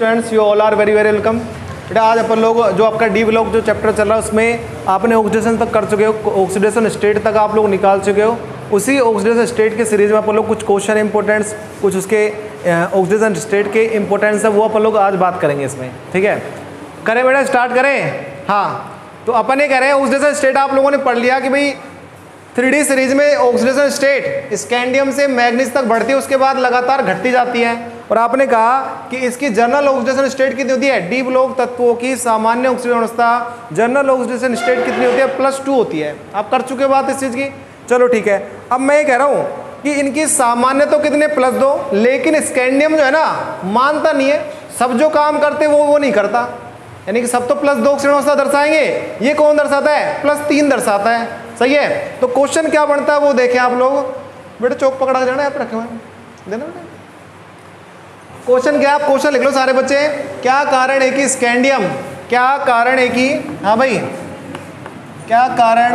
Students, you all are very very welcome. बेटा आज अपन लोग जो आपका डी ब्लॉक जो चैप्टर चल रहा है उसमें आपने ऑक्सीडेशन तक कर चुके हो, ऑक्सीडेशन स्टेट तक आप लोग निकाल चुके हो। उसी ऑक्सीडेशन स्टेट के सीरीज में अपन लोग कुछ क्वेश्चन इंपॉर्टेंट्स, कुछ उसके ऑक्सीडेशन स्टेट के इंपॉर्टेंस है वो अपन लोग आज बात करेंगे इसमें। ठीक है, करें बेटा, स्टार्ट करें। हाँ, तो अपन ये कह रहे हैं ऑक्सीडेशन स्टेट आप लोगों ने पढ़ लिया कि भाई 3D सीरीज में ऑक्सीडेशन स्टेट स्कैंडियम से मैग्नीज तक बढ़ती है, उसके बाद लगातार घटती जाती है। और आपने कहा कि इसकी जनरल ऑक्सीडेशन स्टेट कितनी होती है, डी ब्लॉक तत्वों की सामान्य ऑक्सीजन अवस्था जनरल ऑक्सीडेशन स्टेट कितनी होती है, +2 होती है। आप कर चुके बात इस चीज़ की, चलो ठीक है। अब मैं ये कह रहा हूँ कि इनकी सामान्य तो कितने +2, लेकिन स्कैंडियम जो है ना मानता नहीं है, सब जो काम करते वो नहीं करता, यानी कि सब तो +2 ऑक्सीजन अवस्था दर्शाएंगे, ये कौन दर्शाता है, +3 दर्शाता है। सही है, तो क्वेश्चन क्या बनता है वो देखें आप लोग। बेटा चौक पकड़ा जाना, आप रखे हुए देना बेटा। क्वेश्चन क्या, आप क्वेश्चन लिख लो सारे बच्चे। क्या कारण है कि स्कैंडियम, क्या कारण है कि, हाँ भाई, क्या कारण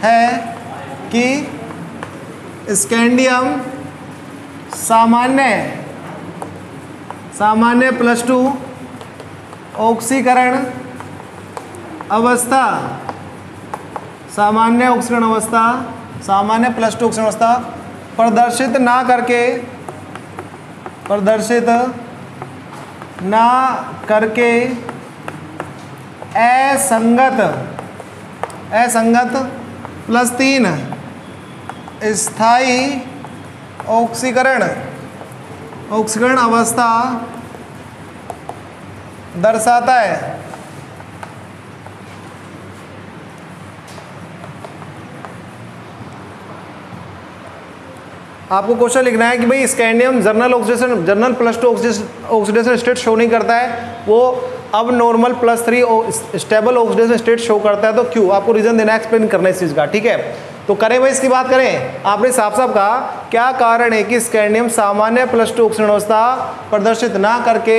है कि स्कैंडियम सामान्य +2 ऑक्सीकरण अवस्था, सामान्य ऑक्सीकरण अवस्था, सामान्य +2 ऑक्सीकरण अवस्था प्रदर्शित ना करके असंगत +3 स्थायी ऑक्सीकरण अवस्था दर्शाता है। आपको क्वेश्चन लिखना है कि भाई scandium general +2 oxidation state show नहीं करता है, वो अब normal +3 stable oxidation state show करता है, तो क्यों, आपको रीजन देना, एक्सप्लेन करना है इस चीज़ का। ठीक है, तो करें भाई, इसकी बात करें। आपने साफ साफ कहा क्या कारण है कि स्कैंडियम सामान्य +2 ऑक्सीजन अवस्था प्रदर्शित ना करके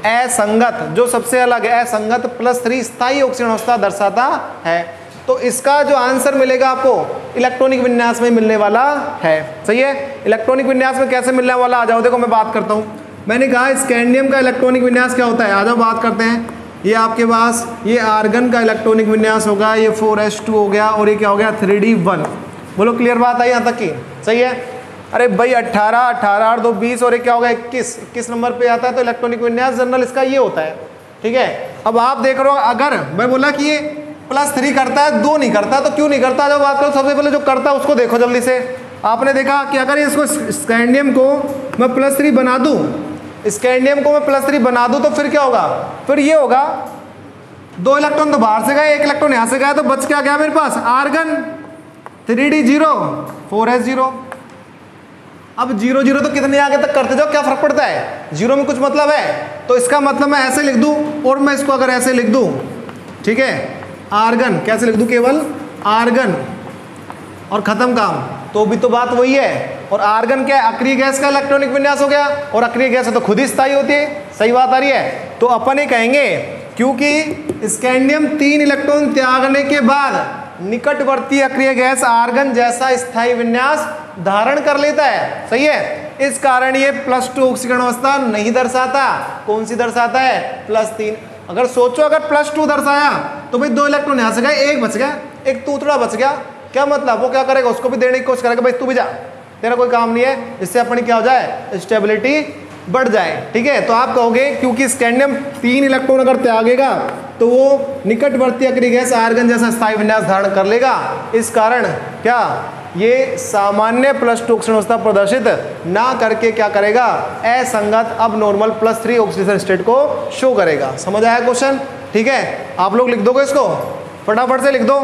असंगत, जो सबसे अलग है, असंगत +3 स्थायी ऑक्सीजन अवस्था दर्शाता है। तो इसका जो आंसर मिलेगा आपको इलेक्ट्रॉनिक विन्यास में मिलने वाला है। सही है, इलेक्ट्रॉनिक विन्यास में कैसे मिलने वाला, आ जाओ देखो मैं बात करता हूँ। मैंने कहा स्कैंडियम का इलेक्ट्रॉनिक विन्यास क्या होता है, आ जाओ बात करते हैं। ये आपके पास ये आर्गन का इलेक्ट्रॉनिक विन्यास होगा, ये 4s2 हो गया, और ये क्या हो गया 3d1। बोलो क्लियर बात आई यहाँ तक की। सही है, अरे भाई 18 और 2 20, और ये क्या होगा 21 नंबर पे आता है, तो इलेक्ट्रॉनिक विन्यास जनरल इसका ये होता है। ठीक है, अब आप देख रहे हो, अगर मैं बोला कि ये +3 करता है, 2 नहीं करता, तो क्यों नहीं करता, जब बात करो सबसे पहले जो करता है उसको देखो जल्दी से। आपने देखा कि अगर इसको स्कैंडियम को मैं +3 बना दूं, तो फिर क्या होगा, फिर ये होगा 2 इलेक्ट्रॉन तो बाहर से गए, 1 इलेक्ट्रॉन यहाँ से गया, तो बच क्या गया मेरे पास, आर्गन 3d0 4s0। अब 0 0 तो कितने आगे तक करते जाओ, क्या फर्क पड़ता है, 0 में कुछ मतलब है, तो इसका मतलब मैं ऐसे लिख दूं, और मैं इसको अगर ऐसे लिख दूं, ठीक है, आर्गन कैसे लिख दूं, केवल आर्गन और खत्म काम, तो भी तो बात वही है। और आर्गन क्या है, अक्रिय गैस का इलेक्ट्रॉनिक विन्यास हो गया, और अक्रिय गैस है तो खुद ही स्थायी होती है। सही बात आ रही है, तो अपन ये कहेंगे क्योंकि स्कैंडियम 3 इलेक्ट्रॉन त्यागने के बाद निकटवर्ती अक्रिय गैस आर्गन जैसा स्थायी विन्यास धारण कर लेता है। सही है, इस कारण ये +2 ऑक्सीकरण अवस्था नहीं दर्शाता। कौन सी दर्शाता है, +3। अगर सोचो अगर +2 दर्शाया तो भाई 2 इलेक्ट्रॉन यहाँ से गए, 1 बच गया, 1 तूतड़ा बच गया, क्या मतलब, वो क्या करेगा, उसको भी देने की कोशिश करेगा, भाई तू भी जा, तेरा कोई काम नहीं है, इससे अपनी क्या हो जाए, स्टेबिलिटी बढ़ जाए। ठीक है, तो आप कहोगे क्योंकि स्कैंडियम 3 इलेक्ट्रॉन अगर त्यागेगा तो वो निकटवर्ती अक्रिय गैस आर्गन जैसा स्थायी विन्यास धारण कर लेगा, इस कारण क्या ये सामान्य +2 ऑक्सीजन अवस्था प्रदर्शित ना करके क्या करेगा, असंगत अब नॉर्मल +3 ऑक्सीजन स्टेट को शो करेगा। समझ आया क्वेश्चन। ठीक है, आप लोग लिख दोगे इसको, फटाफट से लिख दो,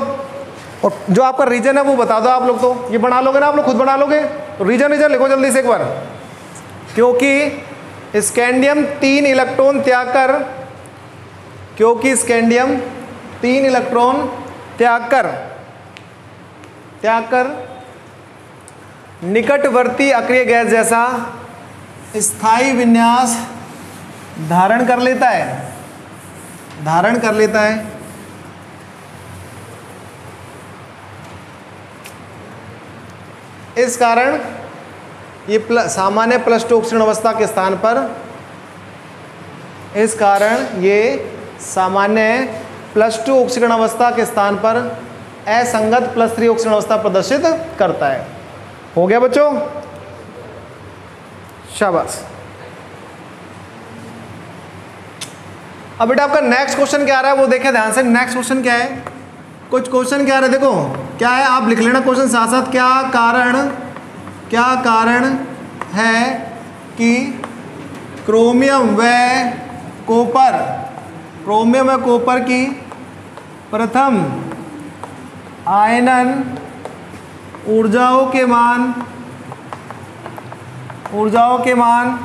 और जो आपका रीजन है वो बता दो। आप लोग तो ये बना लोगे ना, आप लोग खुद बना लोगे, तो रीजन लिखो जल्दी से एक बार। क्योंकि स्कैंडियम 3 इलेक्ट्रॉन त्याग कर निकटवर्ती अक्रिय गैस जैसा स्थायी विन्यास धारण कर लेता है, इस कारण ये सामान्य +2 ऑक्सीजन अवस्था के स्थान पर इस कारण ये सामान्य +2 ऑक्सीकरण अवस्था के स्थान पर असंगत +3 ऑक्सीकरण अवस्था प्रदर्शित करता है। हो गया बच्चों, शाबाश। अब बेटा आपका नेक्स्ट क्वेश्चन क्या आ रहा है वो देखें ध्यान से। नेक्स्ट क्वेश्चन क्या है, कुछ क्वेश्चन क्या आ रहा है देखो क्या है, आप लिख लेना क्वेश्चन साथ साथ। क्या कारण है कि क्रोमियम व कॉपर की प्रथम आयनन ऊर्जाओं के मान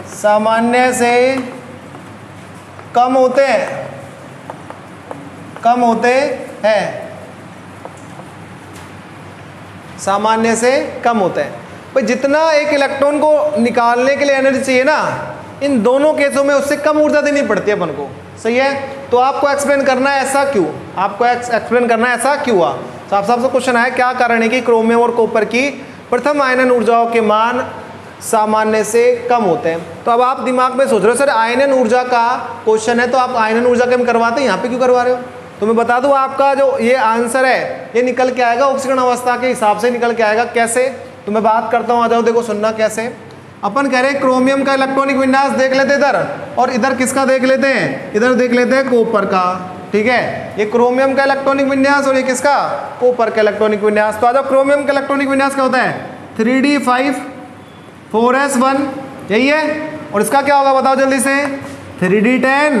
सामान्य से कम होते हैं सामान्य से कम होते हैं। भाई जितना एक इलेक्ट्रॉन को निकालने के लिए एनर्जी चाहिए ना, इन दोनों केसों में उससे कम ऊर्जा देनी पड़ती है अपन को, सही है। तो आपको एक्सप्लेन करना है ऐसा क्यों, हुआ। साफ साफ से क्वेश्चन है क्या कारण है कि क्रोमियम और कॉपर की प्रथम आयनन ऊर्जाओं के मान सामान्य से कम होते हैं। तो अब आप दिमाग में सोच रहे हो सर आयनन ऊर्जा का क्वेश्चन है तो आप आयनन ऊर्जा के हम करवाते हैं, यहाँ पे क्यों करवा रहे हो। तो मैं बता दूं आपका जो ये आंसर है ये निकल के आएगा ऑक्सीकरण अवस्था के हिसाब से निकल के आएगा। कैसे, तो मैं बात करता हूँ, आ जाओ देखो सुनना कैसे। अपन कह रहे हैं क्रोमियम का इलेक्ट्रॉनिक विन्यास देख लेते इधर, और इधर किसका देख लेते हैं, इधर देख लेते हैं कॉपर का। ठीक है, ये क्रोमियम का इलेक्ट्रॉनिक विन्यास और ये किसका, कॉपर का इलेक्ट्रॉनिक विन्यास। तो आ जाओ क्रोमियम का इलेक्ट्रॉनिक विन्यास क्या होता है 3d5 4s1, यही है। और इसका क्या होगा बताओ जल्दी से 3d10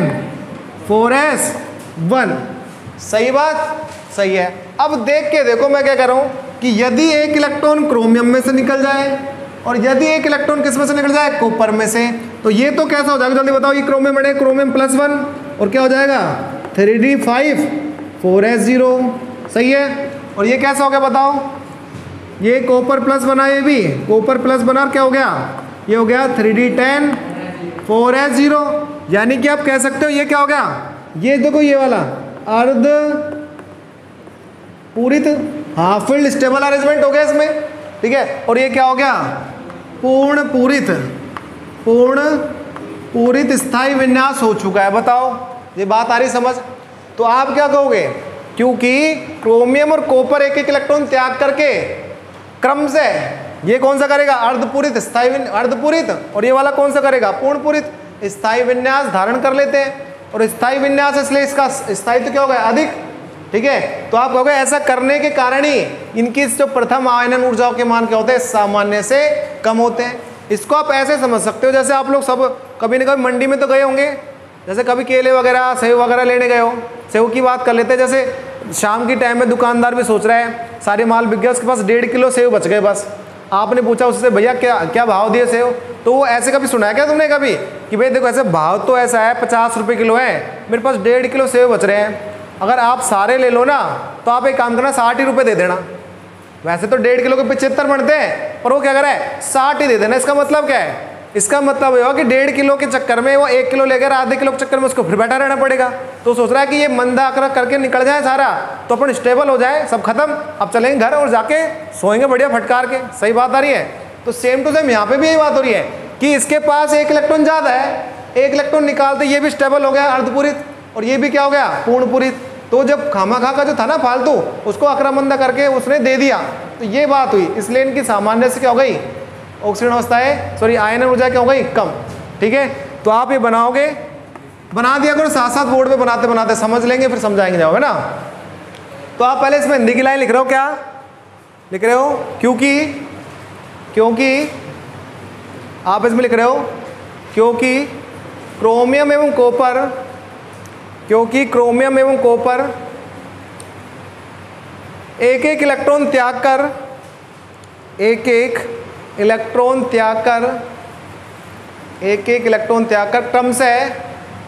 4s1, सही बात, सही है। अब देख के देखो मैं क्या कर रहा हूँ कि यदि एक इलेक्ट्रॉन क्रोमियम में से निकल जाए और यदि एक इलेक्ट्रॉन किस में से निकल जाए, कॉपर में से, तो ये तो कैसा हो जाएगा जल्दी बताओ। ये क्रोमियम बने क्रोमियम +1 और क्या हो जाएगा 3d5 4s0, सही है। और ये कैसा हो गया बताओ, ये कॉपर प्लस बना, ये भी कॉपर प्लस बना, क्या हो गया, ये हो गया 3d10 4s0। यानी कि आप कह सकते हो ये क्या हो गया, ये देखो ये वाला अर्ध पूरित, हाँ फील्ड स्टेबल अरेंजमेंट हो गया इसमें, ठीक है। और ये क्या हो गया पूर्ण पूरित स्थायी विन्यास हो चुका है। बताओ ये बात आ रही समझ। तो आप क्या कहोगे, क्योंकि क्रोमियम और कॉपर एक एक इलेक्ट्रॉन त्याग करके क्रम से ये कौन सा करेगा अर्धपूरित स्थायी अर्धपूरित, और ये वाला कौन सा करेगा पूर्णपूरित स्थायी विन्यास धारण कर लेते हैं। और स्थायी विन्यास इसलिए इसका स्थायित्व क्या होगा अधिक, ठीक है। तो आप कहोगे ऐसा करने के कारण ही इनकी जो प्रथम आयनन ऊर्जाओं के मान क्या होते हैं सामान्य से कम होते हैं। इसको आप ऐसे समझ सकते हो जैसे आप लोग सब कभी न कभी मंडी में तो गए होंगे, जैसे कभी केले वगैरह सेव वगैरह लेने गए हो, सेव की बात कर लेते हैं। जैसे शाम की टाइम में दुकानदार भी सोच रहा है सारे माल बिक गया, उसके पास 1.5 किलो सेव बच गए बस। आपने पूछा उससे भैया क्या भाव दिए सेव, तो वो ऐसे कभी सुना है क्या तुमने कभी कि भाई देखो ऐसे भाव तो ऐसा है 50 रुपये किलो है, मेरे पास 1.5 किलो सेव बच रहे हैं, अगर आप सारे ले लो ना तो आप एक काम करना 60 ही रुपये दे देना। वैसे तो 1.5 किलो के 75 बनते हैं, पर वो क्या कर रहा है 60 ही दे देना। इसका मतलब क्या है, इसका मतलब ये हो कि 1.5 किलो के चक्कर में वो 1 किलो लेकर आधे किलो के चक्कर में उसको फिर बैठा रहना पड़ेगा। तो सोच रहा है कि ये मंदा अकरा करके निकल जाए सारा, तो अपन स्टेबल हो जाए, सब खत्म, अब चलेंगे घर और जाके सोएंगे बढ़िया फटकार के। सही बात आ रही है। तो सेम टू सेम यहाँ पे भी यही बात हो रही है कि इसके पास 1 इलेक्ट्रॉन ज़्यादा है, 1 इलेक्ट्रॉन निकालते ये भी स्टेबल हो गया अर्धपूरित, और ये भी क्या हो गया पूर्णपूरित। तो जब खामा का जो था ना फालतू, उसको अकरा मंदा करके उसने दे दिया, तो ये बात हुई। इसलिए इनकी सामान्य से क्या हो गई ऑक्सीजन अवस्था है, सॉरी आयनन ऊर्जा क्या हो गई कम, ठीक है। तो आप ये बनाओगे, बना दिया करो साथ साथ बोर्ड पे बनाते बनाते समझ लेंगे, फिर समझाएंगे जाओगे ना। तो आप पहले इसमें हिंदी की लाइन लिख रहे हो, क्या लिख रहे हो, क्योंकि आप इसमें लिख रहे हो क्योंकि क्रोमियम एवं कॉपर एक एक इलेक्ट्रॉन त्याग कर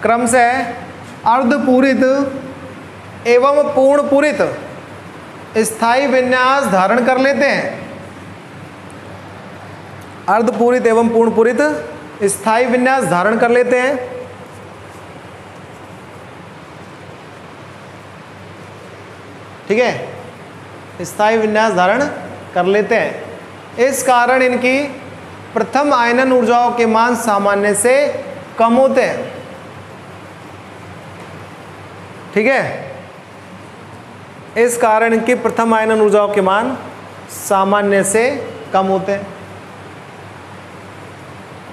क्रम से अर्धपूरित एवं पूर्णपूरित स्थायी विन्यास धारण कर लेते हैं। अर्धपूरित एवं पूर्णपूरित स्थायी विन्यास धारण कर लेते हैं। ठीक है, स्थायी विन्यास धारण कर लेते हैं। इस कारण इनकी प्रथम आयनन ऊर्जाओं के मान सामान्य से कम होते हैं। ठीक है, इस कारण कि प्रथम आयनन ऊर्जाओं के मान सामान्य से कम होते हैं।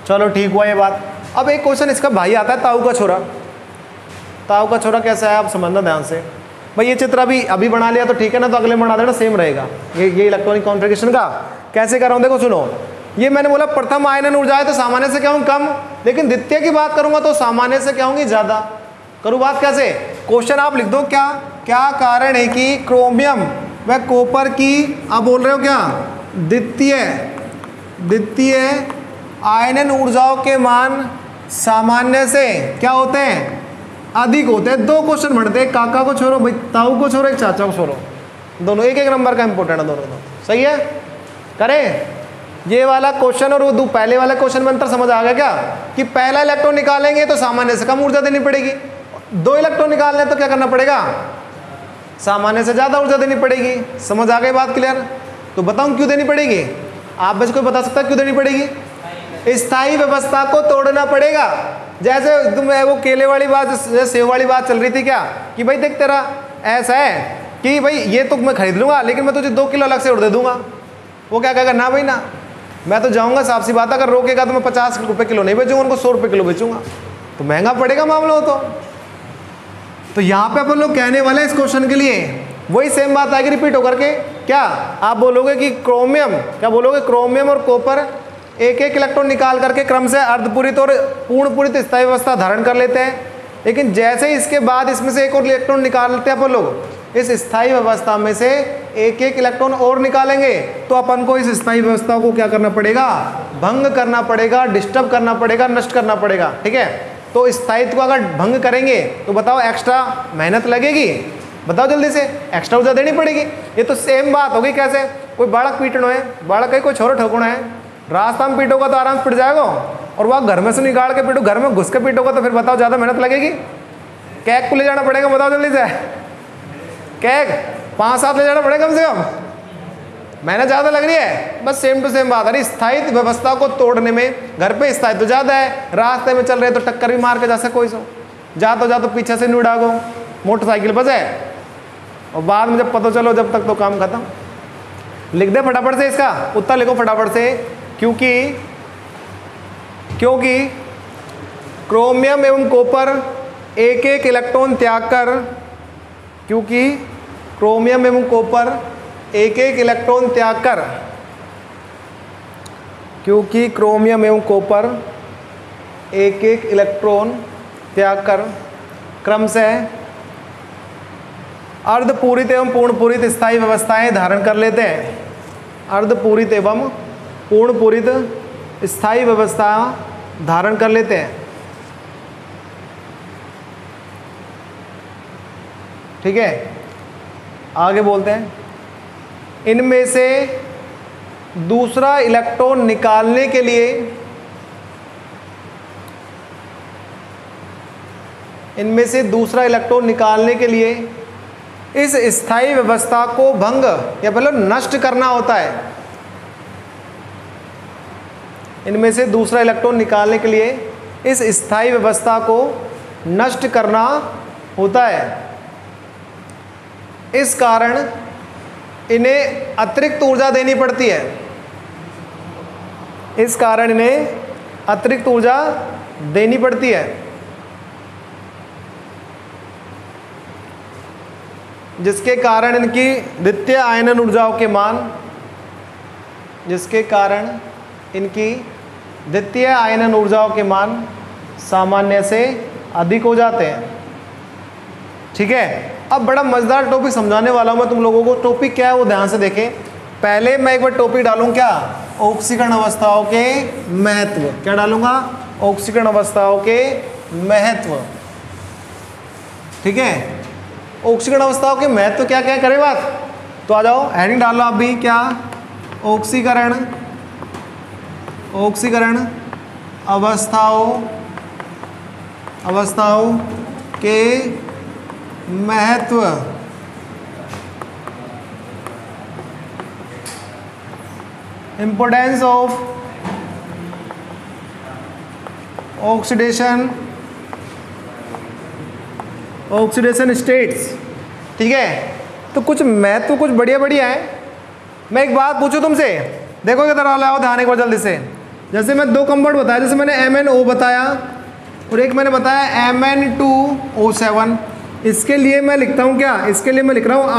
चलो ठीक हुआ ये बात। अब एक क्वेश्चन इसका भाई आता है, ताऊ का छोरा। ताऊ का छोरा कैसा है आप समझना ध्यान से। भाई ये चित्र अभी बना लिया तो ठीक है ना, तो अगले बना देना, सेम रहेगा। ये इलेक्ट्रॉनिक कॉन्फ़िगरेशन का कैसे कर रहा हूँ देखो सुनो। ये मैंने बोला प्रथम आयनन ऊर्जा है तो सामान्य से क्या हूँ कम, लेकिन द्वितीय की बात करूंगा तो सामान्य से क्या होंगी ज्यादा। करूँ बात कैसे, क्वेश्चन आप लिख दो क्या क्या कारण है कि क्रोमियम व कॉपर की, आप बोल रहे हो क्या, द्वितीय आयनन ऊर्जाओं के मान सामान्य से क्या होते हैं, अधिक होते हैं। दो क्वेश्चन बढ़ते हैं, काका को छोड़ो भाई, ताऊ को छोड़ो, एक चाचा को छोड़ो, दोनों एक एक नंबर का इंपॉर्टेंट है दोनों। सही है, करें ये वाला क्वेश्चन और वो पहले वाले क्वेश्चन में अंतर समझ आ गया क्या, कि पहला इलेक्ट्रॉन निकालेंगे तो सामान्य से कम ऊर्जा देनी पड़ेगी, दो इलेक्ट्रॉन निकालने तो क्या करना पड़ेगा, सामान्य से ज्यादा ऊर्जा देनी पड़ेगी। समझ आ गई बात क्लियर। तो बताऊं क्यों देनी पड़ेगी, आप में से कोई बता सकता है क्यों देनी पड़ेगी। स्थायी व्यवस्था को तोड़ना पड़ेगा। जैसे तुम वो केले वाली बात, सेव वाली बात चल रही थी क्या, कि भाई देख तेरा ऐसा है कि भाई ये तो मैं खरीद लूंगा लेकिन मैं तुझे 2 किलो अलग से और दे दूंगा। वो क्या कहेगा, ना भाई ना, मैं तो जाऊंगा, साफ सी बात, अगर रोकेगा तो मैं 50 रुपये किलो नहीं बेचूंगा, उनको 100 रुपये किलो बेचूंगा, तो महंगा पड़ेगा मामला हो। तो यहाँ पे अपन लोग कहने वाले इस क्वेश्चन के लिए वही सेम बात आएगी रिपीट होकर के। क्या आप बोलोगे कि क्रोमियम, क्या बोलोगे, क्रोमियम और कॉपर एक एक इलेक्ट्रॉन निकाल करके क्रम से अर्धपूरित और पूर्णपूरित स्थायी व्यवस्था धारण कर लेते हैं, लेकिन जैसे ही इसके बाद इसमें से एक और इलेक्ट्रॉन निकालते हैं अपन लोग, इस स्थायी व्यवस्था में से एक एक इलेक्ट्रॉन और निकालेंगे तो अपन को इस स्थायी व्यवस्था को क्या करना पड़ेगा, भंग करना पड़ेगा, डिस्टर्ब करना पड़ेगा, नष्ट करना पड़ेगा। ठीक है, तो स्थायित्व को अगर भंग करेंगे तो बताओ एक्स्ट्रा मेहनत लगेगी, बताओ जल्दी से, एक्स्ट्रा ऊर्जा देनी पड़ेगी। ये तो सेम बात होगी। कैसे, कोई बालक पीटना है, बालक है कोई छोरा ठोकना है, रास्ता में पीटोगा तो आराम से पिट जाएगा, और वह घर में से निकाल के पीटो, घर में घुस के पीटोगा तो फिर बताओ ज़्यादा मेहनत लगेगी। कैक को ले जाना पड़ेगा, बताओ जल्दी से, कैक 5-7 ले जाना पड़ेगा कम से कम, मेहनत ज़्यादा लग रही है। बस सेम टू सेम बात है, स्थायित्व व्यवस्था को तोड़ने में घर पे स्थायित्व ज़्यादा है, रास्ते में चल रहे तो टक्कर भी मार के जा सके कोई सो, जा तो पीछे से नहीं उड़ागो, मोटरसाइकिल बस है, और बाद में जब पता चलो जब तक तो काम खत्म। लिख दे फटाफट से, इसका उत्तर लिखो फटाफट से। क्योंकि क्रोमियम एवं कॉपर एक एक इलेक्ट्रॉन त्याग कर, क्योंकि क्रोमियम एवं कॉपर एक एक इलेक्ट्रॉन त्याग कर, क्योंकि क्रोमियम एवं कॉपर एक एक इलेक्ट्रॉन त्याग कर क्रमशः अर्धपूरित एवं पूर्णपूरित स्थायी व्यवस्थाएं धारण कर लेते हैं। अर्धपूरित एवं पूर्णपूरित स्थायी व्यवस्था धारण कर लेते हैं। ठीक है, आगे बोलते हैं, इनमें से दूसरा इलेक्ट्रॉन निकालने के लिए, इनमें से दूसरा इलेक्ट्रॉन निकालने के लिए इस स्थायी व्यवस्था को भंग या मतलब नष्ट करना होता है। इनमें से दूसरा इलेक्ट्रॉन निकालने के लिए इस स्थायी व्यवस्था को नष्ट करना होता है। इस कारण इन्हें अतिरिक्त ऊर्जा देनी पड़ती है। इस कारण इन्हें अतिरिक्त ऊर्जा देनी पड़ती है, जिसके कारण इनकी द्वितीय आयनन ऊर्जाओं के मान, जिसके कारण इनकी द्वितीय आयनन ऊर्जाओं के मान सामान्य से अधिक हो जाते हैं। ठीक है, अब बड़ा मजेदार टॉपिक समझाने वाला हूं मैं तुम लोगों को। टॉपिक क्या है वो ध्यान से देखें। पहले मैं एक बार टॉपिक डालूं, क्या, ऑक्सीकरण अवस्थाओं के महत्व। क्या डालूंगा, ऑक्सीकरण अवस्थाओं के महत्व। ठीक है, ऑक्सीकरण अवस्थाओं के महत्व क्या क्या करें बात, तो आ जाओ हेडिंग डाल लो आप भी। क्या, ऑक्सीकरण अवस्थाओं के महत्व। Importance of oxidation states. ठीक है, तो कुछ मैथ तो कुछ बढ़िया बढ़िया है। मैं एक बात पूछूं तुमसे, देखो किधर वाला आओ ध्यान एक बार जल्दी से। जैसे मैं दो कंपाउंड बताया, जैसे मैंने MnO बताया और एक मैंने बताया Mn2O7। इसके लिए मैं लिखता हूँ क्या, इसके लिए मैं लिख रहा हूँ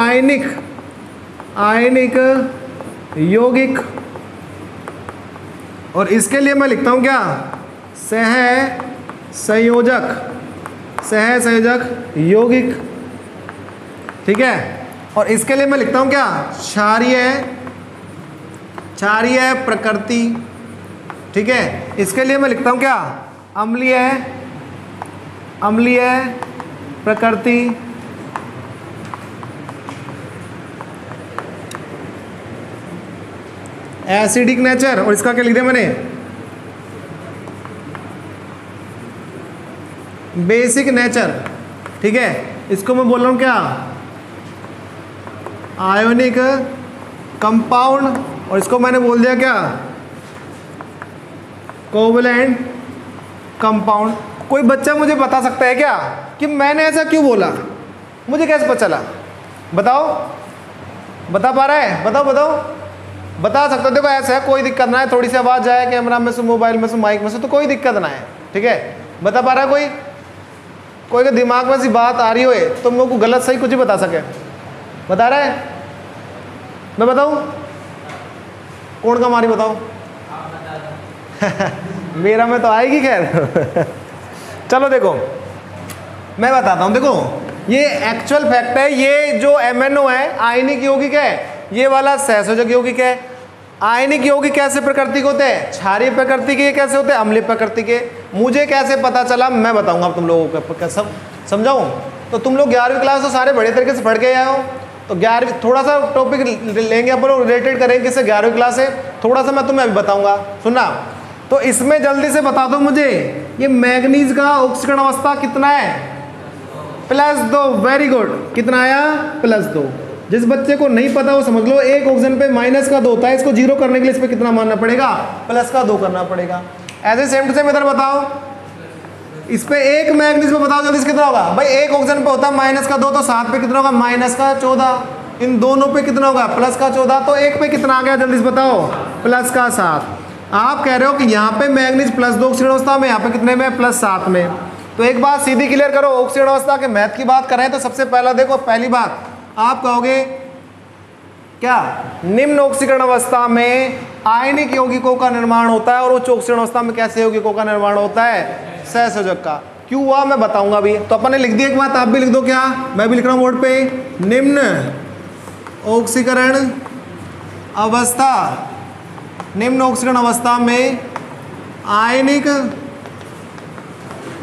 आयनिक यौगिक, और इसके लिए मैं लिखता हूँ क्या, सहसंयोजक यौगिक। ठीक है, और इसके लिए मैं लिखता हूँ क्या, क्षारीय प्रकृति। ठीक है, इसके लिए मैं लिखता हूँ क्या, अम्लीय प्रकृति। एसिडिक नेचर, और इसका क्या लिख दिया मैंने, बेसिक नेचर। ठीक है, इसको मैं बोल रहा हूँ क्या, आयोनिक कंपाउंड, और इसको मैंने बोल दिया क्या, कोवलेंट कंपाउंड। कोई बच्चा मुझे बता सकता है क्या कि मैंने ऐसा क्यों बोला, मुझे कैसे पता चला? बताओ, बता पा रहा है? बताओ बता सकते हो। देखो ऐसा है, कोई दिक्कत ना है, थोड़ी सी आवाज़ जाए कैमरा में से, मोबाइल में से, माइक में से, तो कोई दिक्कत ना है। ठीक है, बता पा रहा है कोई के दिमाग में सी बात आ रही हो तो तुम लोग को गलत सही कुछ ही बता सके? बता रहा है? मैं बताऊं? कौन का मारी बताओ? मेरा में तो आएगी खैर। चलो देखो मैं बताता हूं। देखो ये एक्चुअल फैक्ट है, ये जो MnO है आयनिक यौगिक है, ये वाला सहसंयोजक यौगिक है। आयनिक यौगिक कैसे प्रकृति के होते हैं? क्षारीय प्रकृति के। कैसे होते हैं? अम्लीय प्रकृति के। मुझे कैसे पता चला मैं बताऊंगा अब तुम लोगों को, सब समझाऊं? तो तुम लोग 11वीं क्लास तो सारे बड़े तरीके से पढ़ के आए हो, तो 11वीं थोड़ा सा टॉपिक लेंगे अपन लोग, रिलेटेड करेंगे किससे, 11वीं क्लास से। थोड़ा सा मैं तुम्हें अभी बताऊंगा, सुनना। तो इसमें जल्दी से बता दो मुझे, ये मैग्नीज का ऑक्सीकरण अवस्था कितना है? +2। Very good. कितना आया? +2। जिस बच्चे को नहीं पता वो समझ लो, एक ऑक्सीजन पे -2 होता है, इसको 0 करने के लिए इस पे कितना मानना पड़ेगा? +2 करना पड़ेगा। ऐसे सेम टू सेम इधर बताओ, इस पे एक मैग्नीज पे बताओ जल्दी से कितना होगा? भाई एक ऑक्सीजन पे होता है -2, तो 7 पे कितना होगा? -14। इन दोनों पे कितना होगा? +14। तो एक पे कितना आ गया जल्दी से बताओ? +7। आप कह रहे हो कि यहाँ पे मैग्नीज +2 ऑक्सीजन अवस्था में, यहाँ पे कितने में? +7 में। तो एक बात सीधी क्लियर करो, ऑक्सीजन अवस्था के मैथ की बात करें तो सबसे पहला देखो, पहली बात आप कहोगे क्या? निम्न ऑक्सीकरण अवस्था में आयनिक यौगिकों का निर्माण होता है, और उच्च ऑक्सीकरण अवस्था में कैसे यौगिकों का निर्माण होता है? सहसंयोजक का। क्यों हुआ मैं बताऊंगा अभी। तो अपन ने लिख दिया, एक बात आप भी लिख दो क्या, मैं भी लिख रहा हूं बोर्ड पे, निम्न ऑक्सीकरण अवस्था, निम्न ऑक्सीकरण अवस्था में आयनिक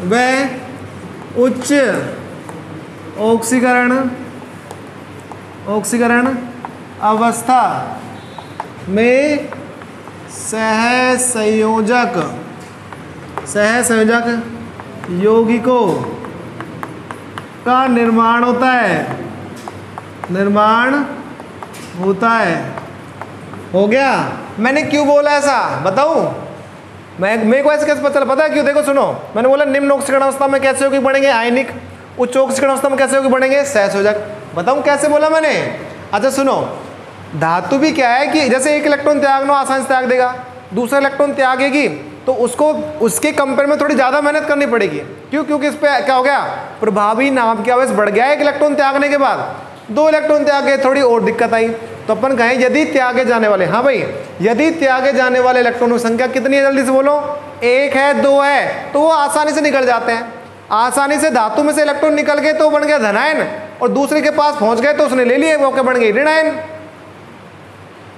व उच्च ऑक्सीकरण अवस्था में सहसंयोजक यौगिकों का निर्माण होता है। हो गया? मैंने क्यों बोला ऐसा बताऊं? मेरे को ऐसे कैसे पता चला? पता है क्यों? देखो सुनो, मैंने बोला निम्न ऑक्सीकरण अवस्था में कैसे यौगिक बनेंगे? आयनिक। उच्च ऑक्सीकरण अवस्था में कैसे यौगिक बनेंगे? सहसंयोजक। बताऊं कैसे बोला मैंने? अच्छा सुनो, धातु भी क्या है कि जैसे एक इलेक्ट्रॉन त्यागना आसानी से त्याग देगा, दूसरा इलेक्ट्रॉन त्यागेगी तो उसको उसके कंपेयर में थोड़ी ज़्यादा मेहनत करनी पड़ेगी। क्यों? क्योंकि इस पर क्या हो गया? प्रभावी नाभिक की आवेश बढ़ गया। एक इलेक्ट्रॉन त्यागने के बाद 2 इलेक्ट्रॉन त्यागे, थोड़ी और दिक्कत आई। तो अपन कहें यदि त्यागे जाने वाले, हाँ भाई, यदि त्यागे जाने वाले इलेक्ट्रॉनों की संख्या कितनी है? जल्दी से बोलो। 1 है, 2 है, तो वो आसानी से निकल जाते हैं। आसानी से धातु में से इलेक्ट्रॉन निकल गए तो बन गया धनायन, और दूसरे के पास पहुंच गए तो उसने ले लिए, वो क्या बन गई? ऋणायन।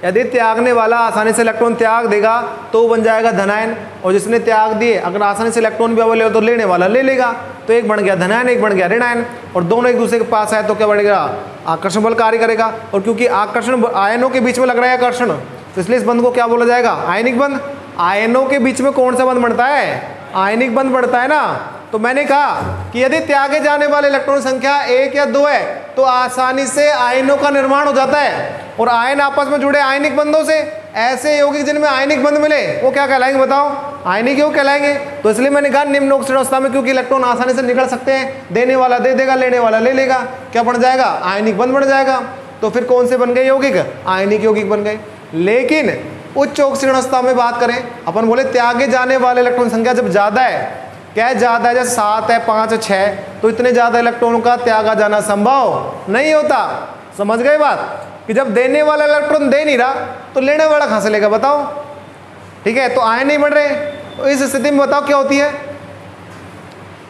यदि त्यागने वाला आसानी से इलेक्ट्रॉन त्याग देगा तो बन जाएगा धनायन, और जिसने त्याग दिए अगर आसानी से इलेक्ट्रॉन भी अवेलेबल हो तो लेने वाला ले लेगा, तो एक बन गया धनायन, एक बन गया ऋणायन, और दोनों एक दूसरे के पास आए तो क्या बढ़ेगा? आकर्षण बल कार्य करेगा। और क्योंकि आकर्षण आयनों के बीच में लग रहा है आकर्षण, तो इसलिए इस बंध को क्या बोला जाएगा? आयनिक बंध। आयनों के बीच में कौन सा बंध बढ़ता है? आयनिक बंध बढ़ता है ना। तो मैंने कहा कि यदि त्यागे जाने वाले इलेक्ट्रॉन संख्या 1 या 2 है तो आसानी से आयनों का निर्माण हो जाता है, और आयन आपस में जुड़े आयनिक बंधों से, ऐसे यौगिक जिनमें आयनिक बंध मिले वो क्या कहलाएंगे बताओ? आयनिक यौगिक कहलाएंगे। तो इसलिए मैंने कहा निम्न ऑक्सीजन अवस्था में, क्योंकि इलेक्ट्रॉन आसानी से निकल सकते हैं, देने वाला दे देगा, लेने वाला ले लेगा, क्या बन जाएगा? आयनिक बंध बन जाएगा। तो फिर कौन से बन गए यौगिक? आयनिक यौगिक बन गए। लेकिन उच्च ऑक्सीजन अवस्था में बात करें, अपन बोले त्यागे जाने वाले इलेक्ट्रॉन संख्या जब ज्यादा है, क्या है ज्यादा है, जैसे 7 है, 5 है, 6, तो इतने ज्यादा इलेक्ट्रॉनों का त्यागा जाना संभव नहीं होता। समझ गए बात? कि जब देने वाला इलेक्ट्रॉन दे नहीं रहा तो लेने वाला कहां से लेगा बताओ? ठीक है, तो आयन नहीं बन रहे। तो इस स्थिति में बताओ क्या होती है?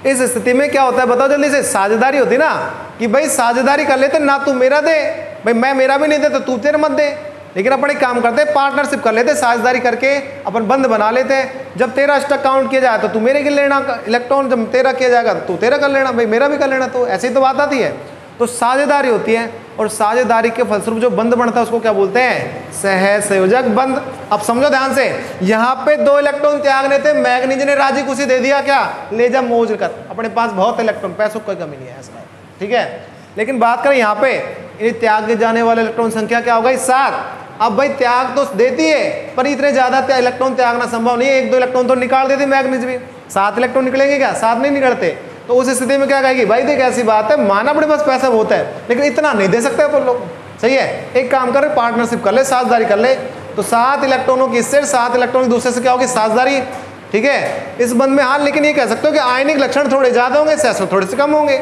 इस स्थिति में क्या होता है बताओ जल्दी से? साझेदारी होती ना, कि भाई साझेदारी कर लेते, ना तू मेरा दे, भाई मैं मेरा भी नहीं दे तो तू तेरा मत दे। लेकिन अपन एक काम करते हैं, पार्टनरशिप कर लेते हैं, साझेदारी करके अपन बंद बना लेते हैं। जब तेरा स्टॉक काउंट किया जाए तो तू मेरे गिन लेना इलेक्ट्रॉन, जब तेरा किया जाएगा तो तू तेरा कर लेना, भाई मेरा भी कर लेना। तो ऐसी तो बात आती है। तो साझेदारी होती है, और साझेदारी के फलस्वरूप जो बंध बनता है उसको क्या बोलते हैं? सहसंयोजक बंध। अब समझो ध्यान से, यहाँ पे 2 इलेक्ट्रॉन त्यागने थे, मैग्नीज ने राजी खुशी दे दिया, क्या ले जा मौज कर, अपने पास बहुत इलेक्ट्रॉन, पैसों की कमी नहीं है ऐसा। ठीक है, लेकिन बात करें यहाँ पे त्याग जाने वाले इलेक्ट्रॉन संख्या क्या होगा? 7। अब भाई त्याग तो देती है, पर इतने ज्यादा इलेक्ट्रॉन त्यागना संभव नहीं है। 1-2 इलेक्ट्रॉन तो निकाल देती मैग्नीज भी, 7 इलेक्ट्रॉन निकलेंगे क्या? 7 नहीं निकलते। तो उस स्थिति में क्या कहेगी? भाई देख ऐसी बात है, माना अपने पास पैसा बहुत है, लेकिन इतना नहीं दे सकते अपन लोग। सही है, एक काम कर, पार्टनरशिप कर ले, साझेदारी कर ले। तो 7 इलेक्ट्रॉनों की इससे, 7 इलेक्ट्रॉन दूसरे से क्या होगी? साझेदारी। ठीक है, इस बंध में। हाँ, लेकिन ये कह सकते हो कि आयनिक लक्षण थोड़े ज्यादा होंगे, सहसंयोजक थोड़े से कम होंगे।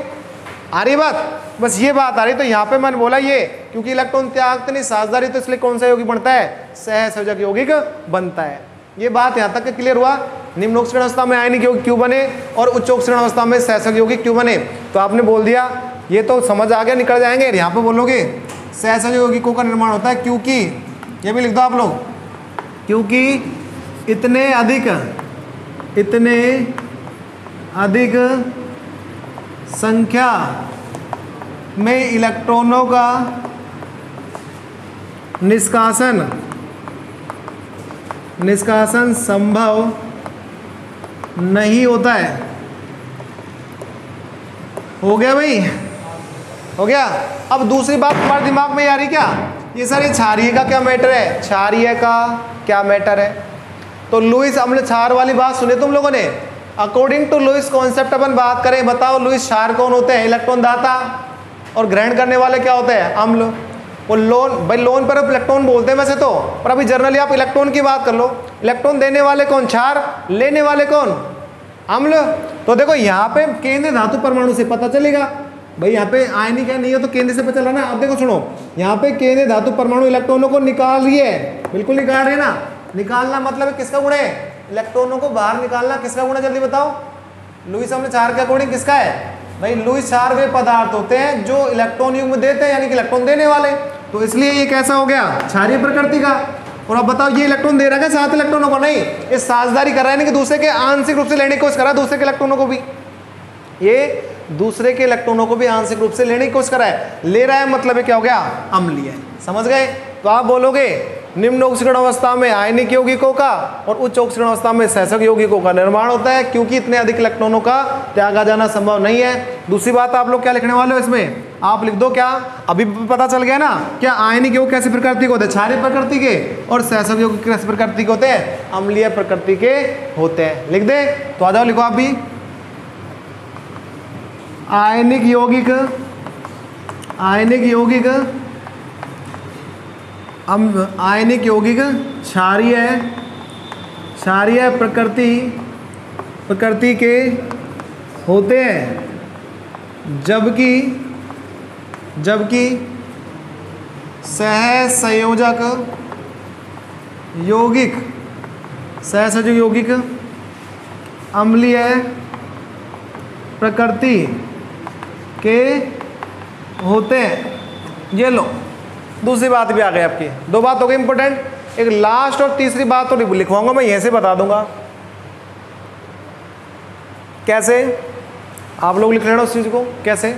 आ रही बात? बस ये बात आ रही। तो यहाँ पे मैंने बोला ये, क्योंकि इलेक्ट्रॉन त्यागते नहीं, साझेदारी, तो इसलिए कौन सा यौगिक बनता है? सहसंयोजक यौगिक बनता है। ये बात यहाँ तक क्लियर हुआ? निम्न ऑक्सीजन अवस्था में आयनिक यौगिक क्यों बने और उच्च ऑक्सीजन अवस्था में सहसंयोजक यौगिक क्यों बने? तो आपने बोल दिया, ये तो समझ आ गया, निकल जाएंगे। यहाँ पे बोलोगे सहसंयोजक यौगिकों का निर्माण होता है क्योंकि, ये भी लिख दो आप लोग, क्योंकि इतने अधिक संख्या में इलेक्ट्रॉनों का निष्कासन संभव नहीं होता है। हो गया भाई? हो गया। अब दूसरी बात तुम्हारे दिमाग में आ रही क्या? ये सर ये क्षारीय का क्या मैटर है? क्षारीय का क्या मैटर है? तो लुईस अम्ल क्षार वाली बात सुने तुम लोगों ने? अकॉर्डिंग टू लुईस कॉन्सेप्ट अपन बात करें, बताओ लुईस क्षार कौन होते हैं? इलेक्ट्रॉन दाता, और ग्रहण करने वाले क्या होते हैं? अम्ल। वो लोन, भाई लोन पर इलेक्ट्रॉन बोलते हैं वैसे तो, पर अभी जनरली आप इलेक्ट्रॉन की बात कर लो। इलेक्ट्रॉन देने वाले कौन? क्षार। लेने वाले कौन? अम्ल। तो देखो यहाँ पे केंद्रीय धातु परमाणु से पता चलेगा भाई, यहाँ पे आयनिक है नहीं है तो केंद्र से पता चला ना। अब देखो सुनो, यहाँ पे केंद्रीय धातु परमाणु इलेक्ट्रॉनों को निकाल रही है, बिल्कुल निकाल रहे ना। निकालना मतलब किसका गुण है? इलेक्ट्रॉनों को बाहर निकालना किसका गुण है? जल्दी बताओ। लुईस अम्ल क्षार के अकॉर्डिंग किसका है? भाई लुईस क्षार वे पदार्थ होते हैं जो इलेक्ट्रॉन युग्म देते हैं, यानी कि इलेक्ट्रॉन देने वाले। तो इसलिए ये कैसा हो गया? क्षारीय प्रकृति का। और अब बताओ ये इलेक्ट्रॉन दे रहा है 7 इलेक्ट्रॉनों को? नहीं, ये साझेदारी कर रहा है कि दूसरे के आंशिक रूप से लेने की कोशिश कर रहा है, दूसरे के इलेक्ट्रॉनों को भी, ये दूसरे के इलेक्ट्रॉनों को भी आंशिक रूप से लेने की कोशिश कर रहा है। ले रहा है मतलब ये क्या हो गया? अम्लीय। समझ गए? तो आप बोलोगे निम्न ऑक्सीकरण अवस्था में आयनिक यौगिकों का और उच्च ऑक्सीकरण अवस्था में सहसंयोजक यौगिकों का निर्माण होता है, क्योंकि इतने अधिक इलेक्ट्रॉनों का त्यागा जाना संभव नहीं है। दूसरी बात आप लोग क्या लिखने वाले हो इसमें? आप लिख दो क्या, अभी पता चल गया ना, क्या आयनिक यौगिक कैसे प्रकृति के होते हैं? क्षारीय प्रकृति के, और सहसंयोजक यौगिक कैसे प्रकृति के होते हैं? अम्लीय प्रकृति के होते हैं। लिख दे? तो आ जाओ लिखो आप भी। आयनिक यौगिक आयनिक यौगिक क्षारीय प्रकृति के होते हैं, जबकि सहसंयोजक यौगिक अम्लीय प्रकृति के होते हैं। ये लो, दूसरी बात भी आ गई आपकी। 2 बात हो गई इंपॉर्टेंट। एक लास्ट और तीसरी बात तो लिखवाऊंगा मैं, यहीं से बता दूंगा कैसे। आप लोग लिख लेना उस चीज को कैसे।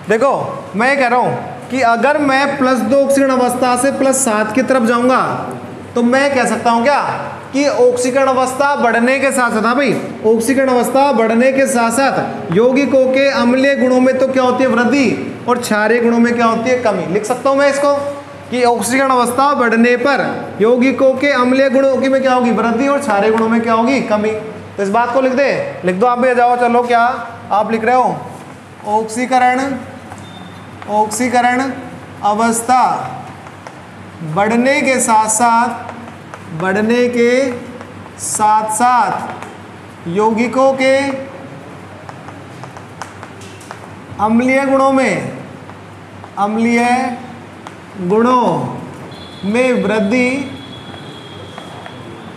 देखो मैं ये कह रहा हूं कि अगर मैं +2 ऑक्सीकरण अवस्था से +7 की तरफ जाऊंगा तो मैं कह सकता हूं क्या कि ऑक्सीकरण अवस्था बढ़ने के साथ साथ, हाँ भाई, ऑक्सीकरण अवस्था बढ़ने के साथ साथ यौगिकों के अम्लीय गुणों में तो क्या होती है? वृद्धि, और क्षारीय गुणों में क्या होती है? कमी। लिख सकता हूं मैं इसको? कि ऑक्सीकरण अवस्था बढ़ने पर यौगिकों के अम्लीय गुणों की में क्या होगी, वृद्धि, और क्षारीय गुणों में क्या होगी, कमी। तो इस बात को लिख दे, लिख दो आप भी, आ जाओ। चलो क्या आप लिख रहे हो, ऑक्सीकरण अवस्था बढ़ने के साथ साथ यौगिकों के अम्लीय गुणों में वृद्धि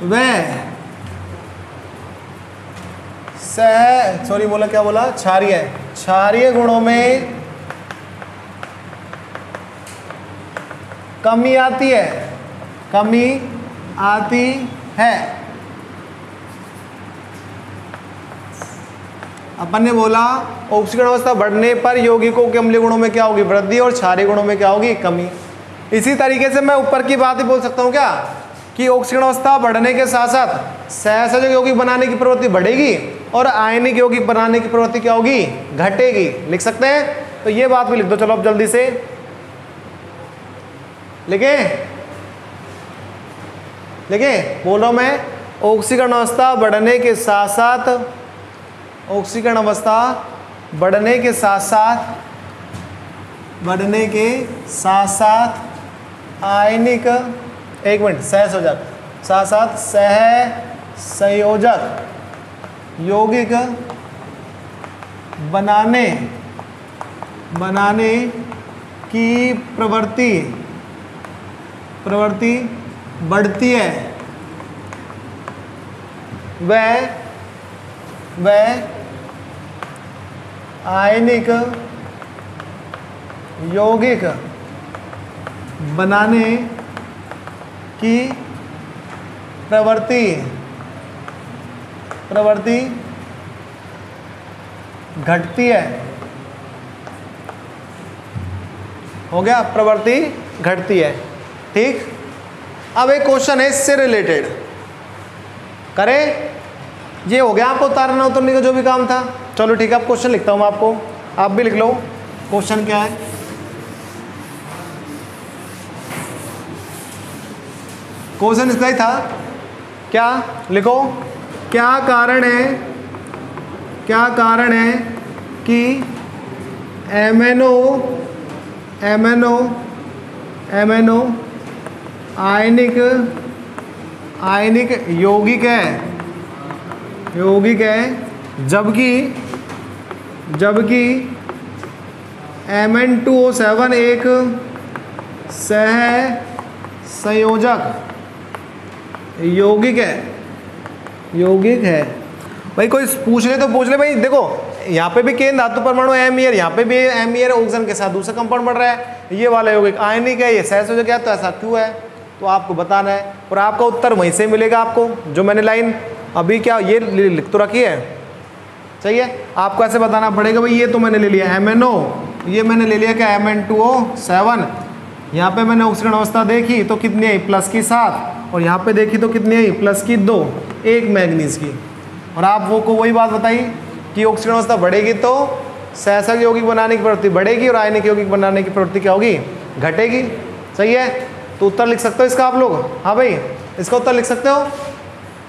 व क्षारीय गुणों में कमी आती है। अपन ने बोला ऑक्सीकरण अवस्था बढ़ने पर यौगिकों के अम्लीय गुणों में क्या होगी, वृद्धि, और क्षारीय गुणों में क्या होगी, कमी। इसी तरीके से मैं ऊपर की बात ही बोल सकता हूँ क्या, कि ऑक्सीकरण अवस्था बढ़ने के साथ साथ सहसंयोजक यौगिक बनाने की प्रवृत्ति बढ़ेगी और आयनिक यौगिक बनाने की प्रवृत्ति क्या होगी, घटेगी। लिख सकते हैं, तो ये बात भी लिख दो। चलो अब जल्दी से लिखे बोलो, मैं ऑक्सीकरण अवस्था बढ़ने के साथ आयनिक, एक मिनट, सहसंयोजक यौगिक बनाने की प्रवृत्ति बढ़ती है। वह आयनिक यौगिक बनाने की प्रवृत्ति घटती है। हो गया, प्रवृत्ति घटती है। ठीक, अब एक क्वेश्चन है इससे रिलेटेड, करें। ये हो गया आपको उतारना उतरने का जो भी काम था। चलो ठीक है, अब क्वेश्चन लिखता हूं आपको, आप भी लिख लो। क्वेश्चन क्या है, क्वेश्चन इसका ही था क्या, लिखो। क्या कारण है कि एमएनओ आयनिक यौगिक है, जबकि Mn2O7 एक सहसंयोजक यौगिक है। भाई कोई पूछ ले तो पूछ ले भाई। देखो यहाँ पे भी केंद्र धातु परमाणु एमियर, यहाँ पे भी एमियर ऑक्सीजन के साथ दूसरा कंपाउंड बढ़ रहा है। ये वाला यौगिक आयनिक है, ये सहसंयोजक है, तो ऐसा क्यों है, तो आपको बताना है। और आपका उत्तर वहीं से मिलेगा आपको, जो मैंने लाइन अभी क्या ये लिख तो रखी है, सही है। आपको ऐसे बताना पड़ेगा भाई ये तो मैंने ले लिया MnO, ये मैंने ले लिया क्या Mn2O7। यहाँ पे मैंने ऑक्सीकरण अवस्था देखी तो कितनी आई, प्लस की 7, और यहाँ पे देखी तो कितनी आई, प्लस की 2, एक मैग्नीज की। और आप वो को वही बात बताई कि ऑक्सीकरण अवस्था बढ़ेगी तो सहसंयोजक यौगिक बनाने की प्रवृत्ति बढ़ेगी और आयनिक यौगिक बनाने की प्रवृत्ति क्या होगी, घटेगी। सही है, तो उत्तर लिख सकते हो इसका आप लोग। हाँ भाई, इसका उत्तर लिख सकते हो,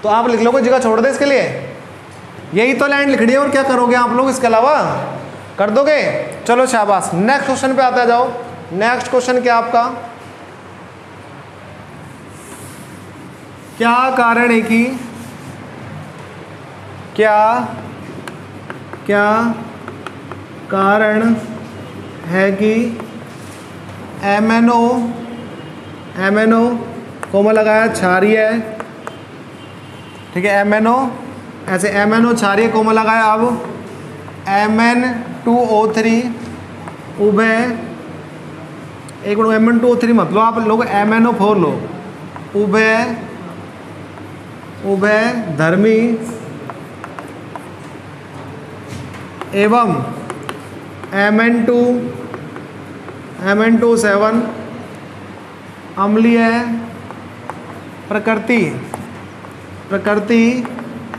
तो आप लिख लो, कोई जगह छोड़ दे इसके लिए। यही तो लाइन लिखनी है, और क्या करोगे आप लोग इसके अलावा, कर दोगे। चलो शाबाश, नेक्स्ट क्वेश्चन पे आता जाओ। नेक्स्ट क्वेश्चन क्या आपका, क्या कारण है कि क्या कारण है कि MnO कोमा लगाया क्षारीय है, ठीक है। MnO ऐसे MnO क्षारीय कोमा लगाया। अब Mn2O3 उभय, एक मिनट, Mn2O3 मत लो आप लोग, MnO4 लो। उभय धर्मी एवं Mn2O7 अम्लीय प्रकृति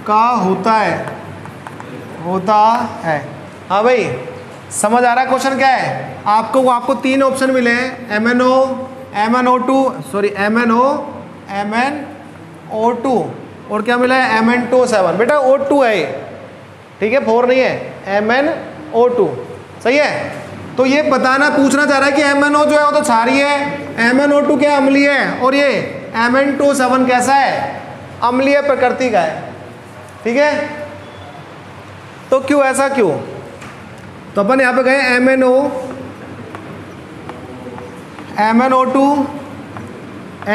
का होता है। हाँ भाई, समझ आ रहा है क्वेश्चन क्या है आपको। तीन ऑप्शन मिले हैं, MnO, MnO2 सॉरी MnO2 और क्या मिला है Mn2O7। बेटा O2 है ये, ठीक है 4 नहीं है, MnO2 सही है। तो ये बताना पूछना चाह रहा है कि MnO जो है वो तो क्षारीय है, MnO2 क्या अम्लीय है, और ये Mn2O7 कैसा है, अम्लीय प्रकृति का है, ठीक है। तो क्यों ऐसा क्यों, तो अपन यहाँ पे गए MnO2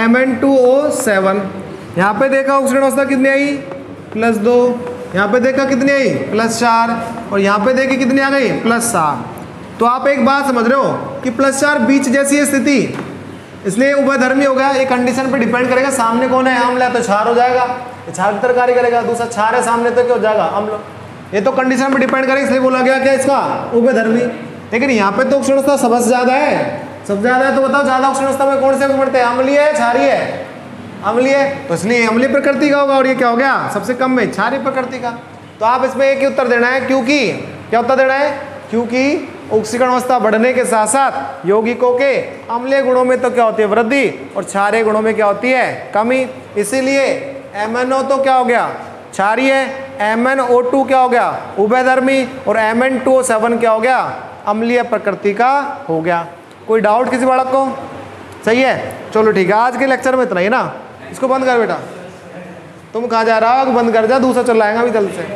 Mn2O7, यहाँ पे देखा ऑक्सीजन अवस्था कितनी आई +2, यहाँ पे देखा कितनी आई +4, और यहाँ पे देखी कितनी आ गई +7। तो आप एक बात समझ रहे हो कि +4 बीच जैसी है स्थिति, इसलिए उभयधर्मी हो गया। ये कंडीशन पे डिपेंड करेगा, सामने कौन है अम्ल है तो क्षार हो जाएगा, क्षार की तरह कार्य करेगा, दूसरा क्षार है सामने तो क्या हो जाएगा अम्ल। ये तो कंडीशन पे डिपेंड करेगा, इसलिए बोला गया क्या इसका उभयधर्मी। लेकिन यहाँ पे तो ऑक्सीजन अवस्था सबसे ज्यादा है, सबसे ज्यादा है, तो बताओ ज्यादा ऑक्सीजन अवस्था में कौन से पड़ते हैं, अम्लीय है क्षारीय है, अम्लीय, तो इसलिए अम्लीय प्रकृति का होगा, और ये क्या हो गया सबसे कम में क्षारीय प्रकृति का। तो आप इसमें एक ही उत्तर देना है, क्योंकि क्या उत्तर देना है, क्योंकि ऑक्सीकरण अवस्था बढ़ने के साथ साथ यौगिकों के अम्लीय गुणों में तो क्या होती है वृद्धि, और क्षारीय गुणों में क्या होती है कमी। इसीलिए MnO तो क्या हो गया क्षारीय, MnO2 क्या हो गया उभयधर्मी, और Mn2O7 क्या हो गया अम्लीय प्रकृति का हो गया। कोई डाउट किसी बालक को, सही है। चलो ठीक है, आज के लेक्चर में इतना ही ना, इसको बंद कर बेटा, तुम कहाँ जा रहा हो, बंद कर जा, दूसरा चल आएगा अभी जल्द से।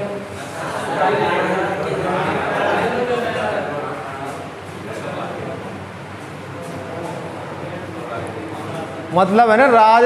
मतलब है ना राज